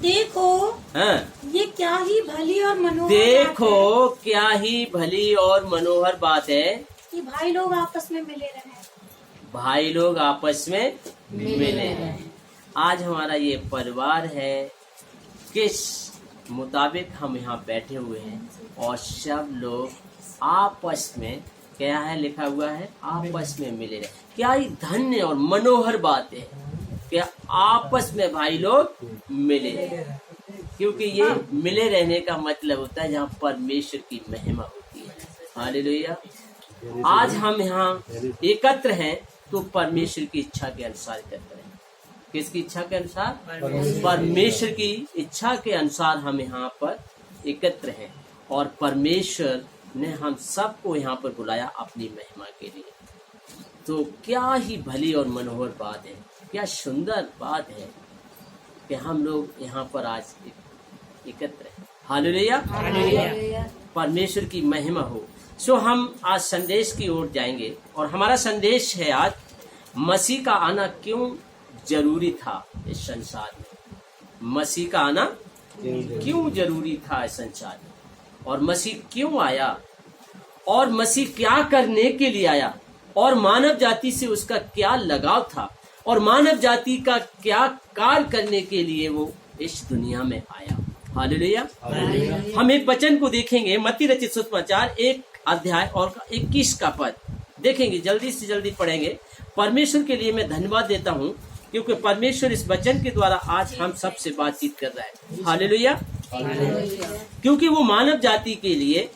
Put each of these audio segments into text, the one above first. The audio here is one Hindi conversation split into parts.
देखो हाँ, ये क्या ही भली और मनोहर देखो बात क्या ही भली और मनोहर बात है है कि भाई लोग आपस में मिले रहे। भाई लोग आपस में मिले हैं। आज हमारा ये परिवार है, किस मुताबिक हम यहाँ बैठे हुए हैं और सब लोग आपस में, क्या है लिखा हुआ है, आपस में मिले रहे। क्या ही धन्य और मनोहर बात है कि आपस में भाई लोग मिले रहे। क्योंकि ये मिले रहने का मतलब होता है जहाँ परमेश्वर की महिमा होती है। हालेलुया। आज हम यहाँ एकत्र हैं तो परमेश्वर की इच्छा के अनुसार एकत्र हैं। किसकी इच्छा के अनुसार? परमेश्वर की इच्छा के अनुसार हम यहाँ पर एकत्र हैं और परमेश्वर ने हम सबको यहाँ पर बुलाया अपनी महिमा के लिए। तो क्या ही भली और मनोहर बात है, क्या सुंदर बात है कि हम लोग यहाँ पर आज एकत्र हैं। हालेलुया। परमेश्वर की महिमा हो। सो हम आज संदेश की ओर जाएंगे और हमारा संदेश है आज, मसीह का आना क्यों जरूरी था इस संसार में। मसीह का आना क्यों जरूरी था इस संसार में, और मसीह क्यों आया, और मसीह क्या करने के लिए आया, और मानव जाति से उसका क्या लगाव था, और मानव जाति का क्या कार्य करने के लिए वो इस दुनिया में आया। हालेलुया। हम एक वचन को देखेंगे, मत्ती रचित सुसमाचार 1 अध्याय और 21 का पद देखेंगे। जल्दी से जल्दी पढ़ेंगे। परमेश्वर के लिए मैं धन्यवाद देता हूँ क्योंकि परमेश्वर इस वचन के द्वारा आज हम सबसे बातचीत कर रहा है। हालेलुया। क्योंकि वो मानव जाति के लिए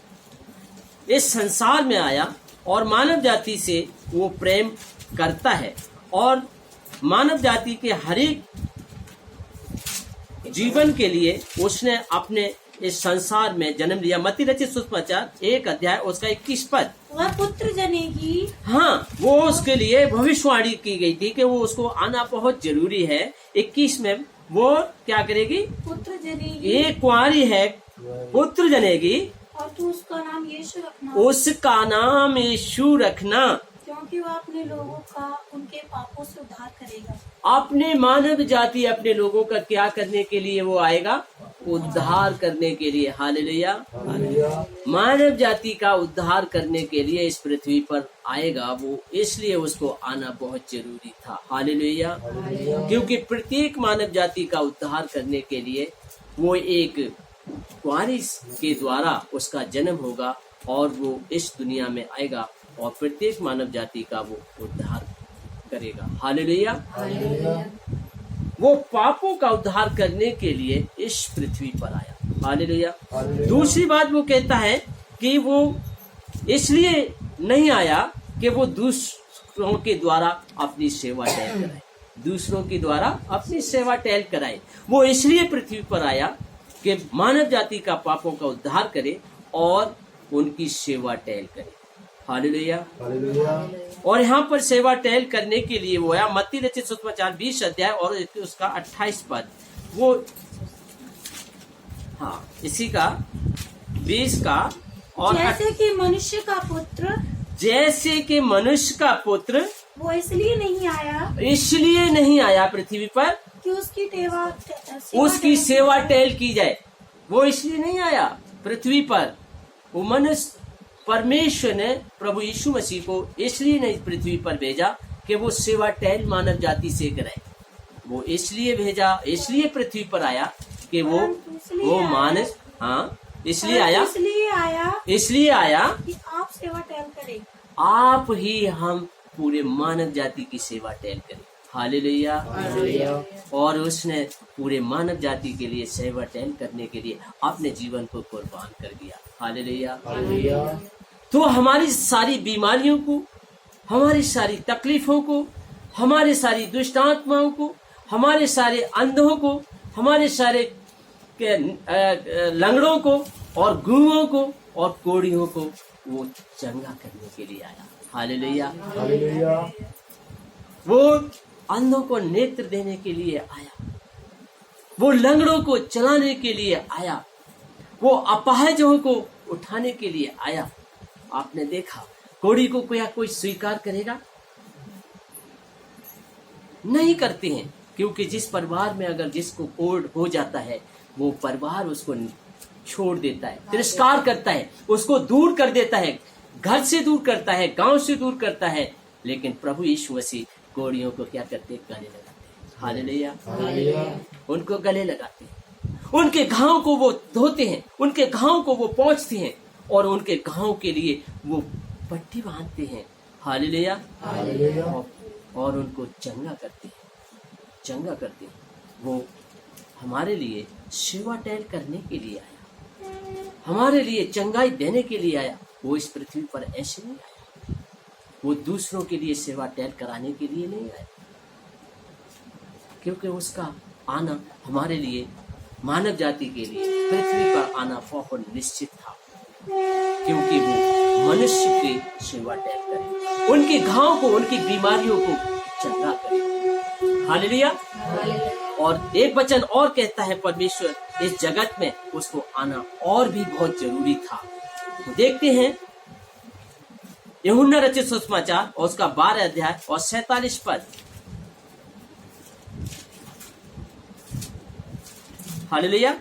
इस संसार में आया और मानव जाति से वो प्रेम करता है और मानव जाति के हर एक जीवन के लिए उसने अपने इस संसार में जन्म लिया। मत्ती रचित सुसमाचार 1 अध्याय उसका 21 पद। वह पुत्र जनेगी। हाँ, वो उसके लिए भविष्यवाणी की गई थी कि वो उसको आना बहुत जरूरी है। 21 में वो क्या करेगी? पुत्र जनेगी। एक कुंवारी है, पुत्र जनेगी और तू उसका नाम यीशु रखना। उसका नाम यीशु रखना, क्योंकि वह अपने लोगों का उनके पापों से उद्धार करेगा। अपने मानव जाति, अपने लोगों का क्या करने के लिए वो आएगा? उद्धार करने के लिए। हालेलुया। मानव जाति का उद्धार करने के लिए इस पृथ्वी पर आएगा वो, इसलिए उसको आना बहुत जरूरी था। हालेलुया। क्योंकि प्रत्येक मानव जाति का उद्धार करने के लिए वो एक कुंवारी के द्वारा उसका जन्म होगा और वो इस दुनिया में आएगा और प्रत्येक मानव जाति का वो उद्धार करेगा। हालेलुया। वो पापों का उद्धार करने के लिए इस पृथ्वी पर आया। हालेलुया। दूसरी बात वो कहता है कि वो इसलिए नहीं आया कि वो दूसरों के द्वारा अपनी सेवा टहल कराए, दूसरों के द्वारा अपनी सेवा टहल कराए। वो इसलिए पृथ्वी पर आया कि मानव जाति का पापों का उद्धार करे और उनकी सेवा टहल करे। हालेलुया। और यहाँ पर सेवा टहल करने के लिए वो आया। मत्ती रचित सुसमाचार 20 अध्याय और उसका 28 पद। वो हाँ, इसी का 20 का और जैसे कि मनुष्य का पुत्र, जैसे कि मनुष्य का पुत्र वो इसलिए नहीं आया पृथ्वी पर कि उसकी सेवा टहल की जाए। वो इसलिए नहीं आया पृथ्वी पर। वो मनुष्य, परमेश्वर ने प्रभु यीशु मसीह को इसलिए नहीं पृथ्वी पर भेजा कि वो सेवा टहल मानव जाति से कराए। वो इसलिए भेजा, इसलिए पृथ्वी पर आया कि वो मानव, हाँ, इसलिए आया कि आप सेवा टहल करें। आप ही हम पूरे मानव जाति की सेवा टहल करें। हालेलुया। और उसने पूरे मानव जाति के लिए सेवा टहल करने के लिए अपने जीवन को कुर्बान कर दिया। हालेलुया। तो हमारी सारी बीमारियों को, हमारी सारी तकलीफों को, हमारे सारी दुष्ट आत्माओं को, हमारे सारे अंधों को, हमारे सारे लंगड़ों को और गूंगों को और कोड़ियों को वो चंगा करने के लिए आया। हालेलुया। वो अंधों को नेत्र देने के लिए आया, वो लंगड़ों को चलाने के लिए आया, वो अपाहिजों को उठाने के लिए आया। आपने देखा कोड़ी को कोई स्वीकार करेगा? नहीं करते हैं। क्योंकि जिस परिवार में अगर जिसको कोढ़ हो जाता है, वो परिवार उसको छोड़ देता है, तिरस्कार करता है, उसको दूर कर देता है, घर से दूर करता है, गांव से दूर करता है। लेकिन प्रभु यीशु मसीह कोढ़ियों को क्या करते हैं? गले लगाते हैं। हालेलुया। उनको गले लगाते हैं, उनके घाव को वो धोते हैं, उनके घाव को वो पोंछते हैं और उनके घाव के लिए वो पट्टी बांधते हैं। हालेलुया। और उनको चंगा करते हैं। वो हमारे लिए सेवा टहल करने के लिए आया, हमारे लिए चंगाई देने के लिए आया। वो इस पृथ्वी पर ऐसे नहीं आया, वो दूसरों के लिए सेवा टहल कराने के लिए नहीं आया, क्योंकि उसका आना हमारे लिए, मानव जाति के लिए पृथ्वी पर आना बहुत निश्चित था, क्योंकि वो मनुष्य की सेवा टहल करे, उनके घाव को, उनकी बीमारियों को चंगा करे। हालेलुया। और एक वचन और कहता है, परमेश्वर इस जगत में उसको आना और भी बहुत जरूरी था। तो देखते हैं यूहन्ना रचित सुसमाचार और उसका 12 अध्याय और 47 पद। हालेलुया।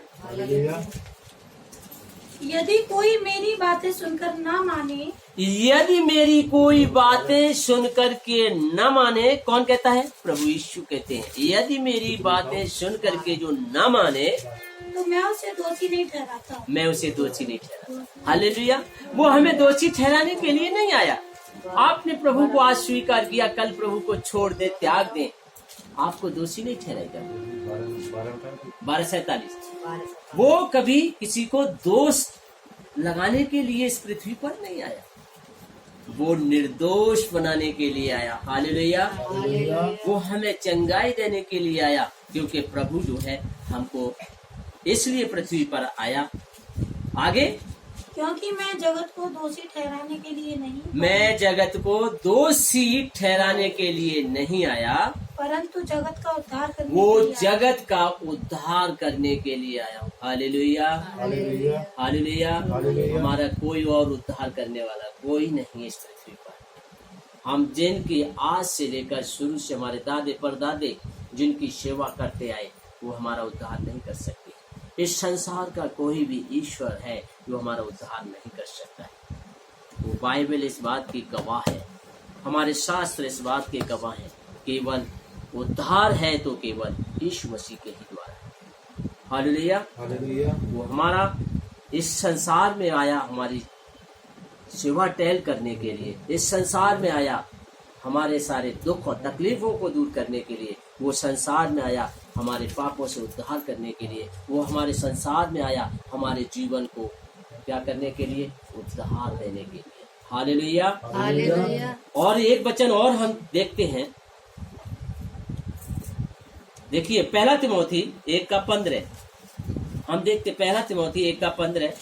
यदि कोई मेरी बातें सुनकर ना माने, यदि मेरी कोई बातें सुनकर के न माने, कौन कहता है? प्रभु यीशु कहते हैं, यदि मेरी बातें सुनकर के जो न माने, तो मैं उसे दोषी नहीं ठहराता। मैं उसे दोषी नहीं ठहराता। हालेलुया। वो हमें दोषी ठहराने के लिए नहीं आया। आपने प्रभु को आज स्वीकार किया, कल प्रभु को छोड़ दे, त्याग दे, आपको दोषी नहीं ठहराएगा। 12:47। वो कभी किसी को दोष लगाने के लिए इस पृथ्वी पर नहीं आया, वो निर्दोष बनाने के लिए आया। हालेलुया। वो हमें चंगाई देने के लिए आया, क्योंकि प्रभु जो है हमको इसलिए पृथ्वी पर आया। आगे, क्योंकि मैं जगत को दोषी ठहराने के लिए नहीं, मैं जगत को दोषी ठहराने के लिए नहीं आया, परंतु जगत का उद्धार करने वो के लिए आया। जगत का उद्धार करने के लिए आया हूँ। हालेलुया। हालेलुया। हमारा कोई और उद्धार करने वाला कोई नहीं इस पृथ्वी पर। हम जिनकी आज से लेकर शुरू से हमारे दादे परदादे जिनकी सेवा करते आए, वो हमारा उद्धार नहीं कर सकते। इस संसार का कोई भी ईश्वर है जो हमारा उद्धार नहीं कर सकता है। वो बाइबल इस बात की गवाह है, हमारे शास्त्र इस बात के गवाह है, केवल उद्धार है तो केवल यीशु मसीह के ही द्वारा। हालेलुया। वो हमारा इस संसार में आया हमारी सेवा टहल करने के लिए, इस संसार में आया हमारे सारे दुख और तकलीफों को दूर करने के लिए, वो संसार में आया हमारे पापों से उद्धार करने के लिए, वो हमारे संसार में आया हमारे जीवन को क्या करने के लिए? उद्धार देने के लिए। हालेलुया। और एक वचन और हम देखते हैं, देखिए 1 तिमोथी 1:15। हम देखते 1 तिमोथी 1:15।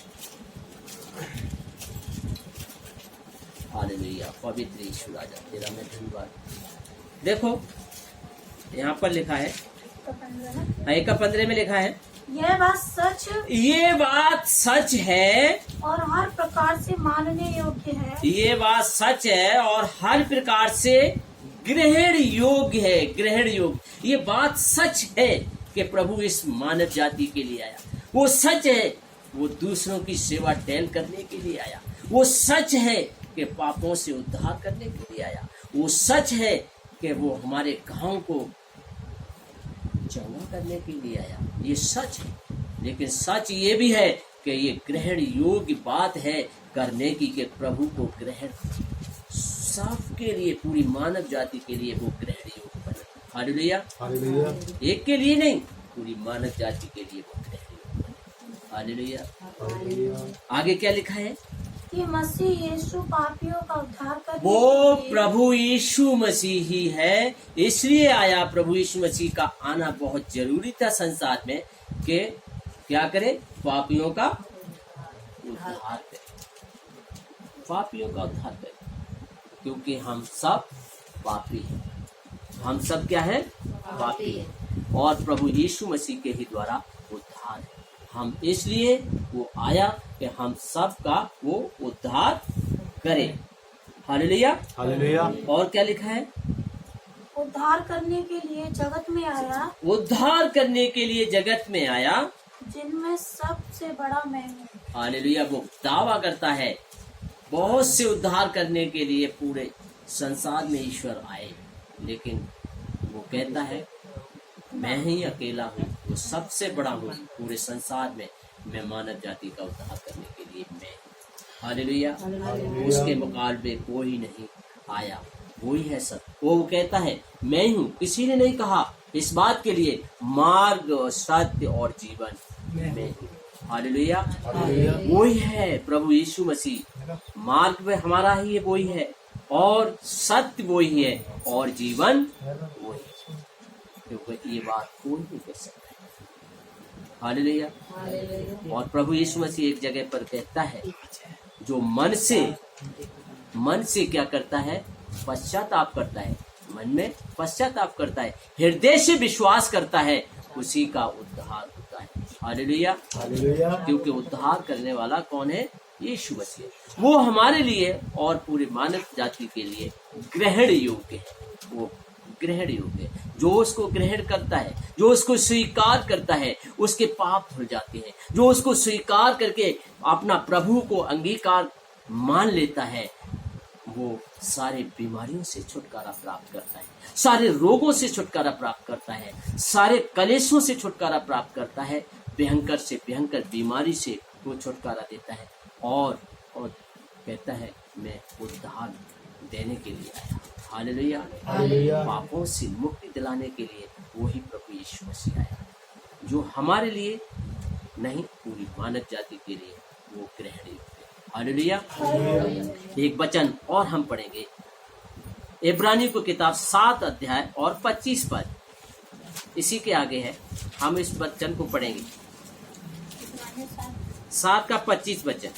हालेलुया। पवित्र यीशु राजा तेरा मैं धन्यवाद। देखो यहाँ पर लिखा है, 1:15 में लिखा है, यह बात सच है और हर प्रकार से मानने योग्य है। ये बात सच है और हर प्रकार से ग्रहण योग्य है। ग्रहण योग्य, ये बात सच है कि प्रभु इस मानव जाति के लिए आया। वो सच है, वो दूसरों की सेवा टहल करने के लिए आया। वो सच है कि पापों से उद्धार करने के लिए आया। वो सच है कि वो हमारे गांव को चंगा करने के लिए आया। ये सच है, लेकिन सच ये भी है कि ये ग्रहण योग्य बात है करने की, कि प्रभु को ग्रहण सबके लिए, पूरी मानव जाति के लिए वो ग्रहण योग्य बने। हालेलुया। एक के लिए नहीं, पूरी मानव जाति के लिए वो ग्रहण योग्य बने। हालेलुया। आगे क्या लिखा है? कि मसीह यीशु पापियों का उद्धार करने वो के लिए प्रभु यीशु मसीह ही है, इसलिए आया। प्रभु यीशु मसीह का आना बहुत जरूरी था संसार में, कि क्या करे? पापियों का उद्धार करे, पापियों का उद्धार करे, क्योंकि हम सब पापी हैं। हम सब क्या है? पापी हैं, और प्रभु यीशु मसीह के ही द्वारा उद्धार है। हम इसलिए वो आया कि हम सब का वो उद्धार करे। हालेलुया। हालेलुया। और क्या लिखा है? उद्धार करने के लिए जगत में आया, उद्धार करने के लिए जगत में आया, जिनमें सबसे बड़ा मैं हूँ। हालेलुया। वो दावा करता है बहुत से उद्धार करने के लिए पूरे संसार में ईश्वर आए, लेकिन वो कहता है मैं ही अकेला हूँ, वो सबसे बड़ा हूँ पूरे संसार में, मैं मानव जाति का उद्धार करने के लिए मैं। हालेलुया। उसके मुकाबले कोई नहीं आया, वही है सब। वो कहता है मैं हूँ, किसी ने नहीं कहा इस बात के लिए मार्ग और सत्य और जीवन मैं हूँ। हालेलुया। वही है प्रभु यीशु मसीह, मार्ग में हमारा ही वही है और सत्य वही है और जीवन वही है, क्योंकि ये बात कोई नहीं कह सकता है। हालेलुया। और प्रभु यीशु मसीह एक जगह पर कहता है जो मन से क्या करता है, पश्चाताप करता है, मन में पश्चाताप करता है, हृदय से विश्वास करता है, उसी का उद्धार होता है। हालेलुया। क्योंकि उद्धार करने वाला कौन है? यीशु मसीह। वो हमारे लिए और पूरी मानव जाति के लिए ग्रहण योग्य है, वो ग्रहण योग्य है। जो उसको ग्रहण करता है, जो उसको स्वीकार करता है, उसके पाप धुल जाते हैं। जो उसको स्वीकार करके अपना प्रभु को अंगीकार मान लेता है, वो सारे बीमारियों से छुटकारा प्राप्त करता है, सारे रोगों से छुटकारा प्राप्त करता है, सारे कलेशों से छुटकारा प्राप्त करता है, भयंकर से भयंकर बीमारी से वो छुटकारा देता है और कहता है मैं उद्धार देने के लिए आया। हालेलुया। पापों से मुक्ति दिलाने के लिए वही प्रभु यीशु मसीह आया, जो हमारे लिए नहीं पूरी मानव जाति के लिए वो ग्रहण योग्य। हालेलुया। एक वचन और हम पढ़ेंगे, इब्रानियों की किताब 7 अध्याय और 25 पद, इसी के आगे है, हम इस वचन को पढ़ेंगे। 7 का 25 वचन।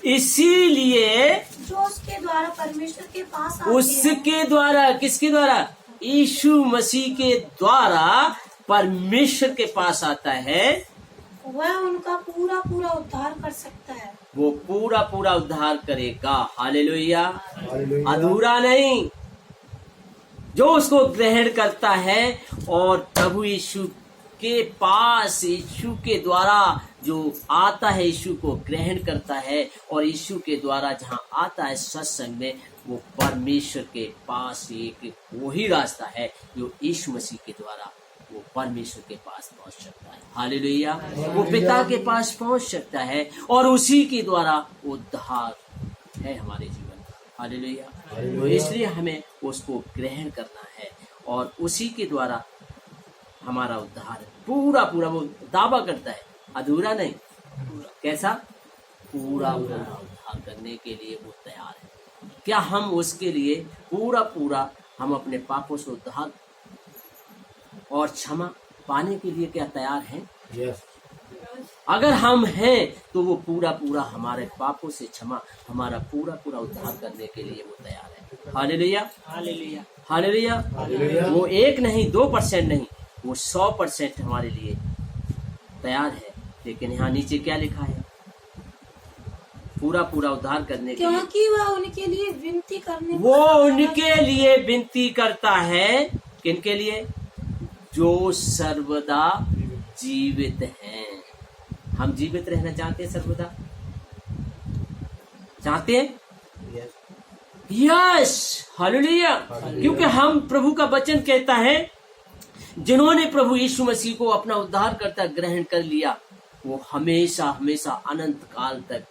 इसीलिए जो उसके द्वारा परमेश्वर के पास आते उसके द्वारा, किसके द्वारा? यीशु मसीह के द्वारा परमेश्वर के पास आता है, वह उनका पूरा पूरा उद्धार कर सकता है। वो पूरा पूरा उद्धार करेगा। हालेलुया। अधूरा नहीं। जो उसको ग्रहण करता है और प्रभु यीशु के पास यीशु के द्वारा जो आता है, यीशु को ग्रहण करता है और यीशु के द्वारा जहाँ आता है सत्संग में, वो परमेश्वर के पास एक वही रास्ता है जो यीशु मसीह के द्वारा वो परमेश्वर के पास पहुंच सकता है। हालेलुया। वो पिता के पास पहुंच सकता है और उसी के द्वारा उद्धार है हमारे जीवन का। हालेलुया। तो इसलिए हमें उसको ग्रहण करना है और उसी के द्वारा हमारा उद्धार पूरा पूरा, वो दावा करता है अधूरा नहीं, कैसा? पूरा पूरा उद्धार करने के लिए वो तैयार है। क्या हम उसके लिए पूरा पूरा हम अपने पापों से उद्धार और क्षमा पाने के लिए क्या तैयार हैं? अगर हम हैं तो वो पूरा पूरा हमारे पापों से क्षमा, हमारा पूरा पूरा उद्धार करने के लिए वो तैयार है। हालेलुया। हालेलुया। हालेलुया। वो 1 नहीं, 2% नहीं, वो 100% हमारे लिए तैयार है। लेकिन यहाँ नीचे क्या लिखा है? पूरा पूरा उद्धार करने के लिए, क्योंकि वह उनके लिए विनती करने, वो उनके लिए विनती करता है। किनके लिए? जो सर्वदा जीवित हैं। हम जीवित रहना चाहते हैं, सर्वदा चाहते हैं। यस। हालेलुया। क्योंकि हम, प्रभु का वचन कहता है जिन्होंने प्रभु यीशु मसीह को अपना उद्धारकर्ता ग्रहण कर लिया, वो हमेशा हमेशा अनंत काल तक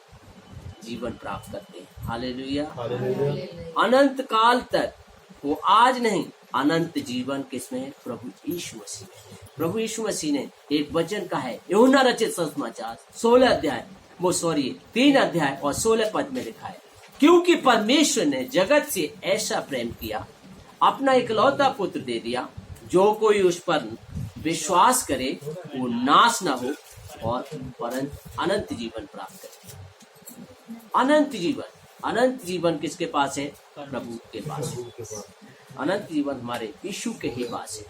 जीवन प्राप्त करते हैं। हालेलुया। अनंत काल तक, वो आज नहीं, अनंत जीवन किसमें है? प्रभु यीशु मसीह में। प्रभु यीशु मसीह ने एक वचन का है, यूहन्ना रचित सुसमाचार 3 अध्याय और 16 पद में लिखा है, क्योंकि परमेश्वर ने जगत से ऐसा प्रेम किया, अपना इकलौता पुत्र दे दिया, जो कोई उस पर विश्वास करे वो नाश न हो और परंतु अनंत जीवन प्राप्त करे। अनंत जीवन किसके पास है? प्रभु के पास। अनंत जीवन हमारे यीशु के ही पास है।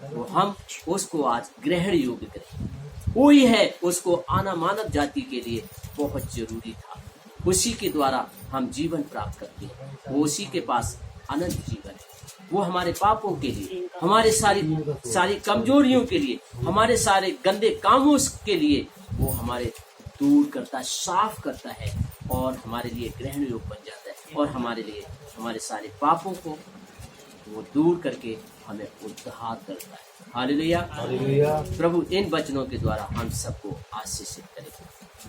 तो हम उसको आज ग्रहण योग्य करें। वही है, उसको आना मानव जाति के लिए बहुत जरूरी था। उसी के द्वारा हम जीवन प्राप्त करते हैं। वो उसी के पास अनंत जीवन है। वो हमारे पापों के लिए, हमारे सारी कमजोरियों के लिए, हमारे सारे गंदे कामों के लिए वो हमारे दूर करता है, साफ करता है और हमारे लिए ग्रहण योग बन जाता है और हमारे लिए हमारे सारे पापों को वो दूर करके हमें उद्धार करता है। हालेलुया। हालेलुया। प्रभु इन वचनों के द्वारा हम सबको आशीषित करें।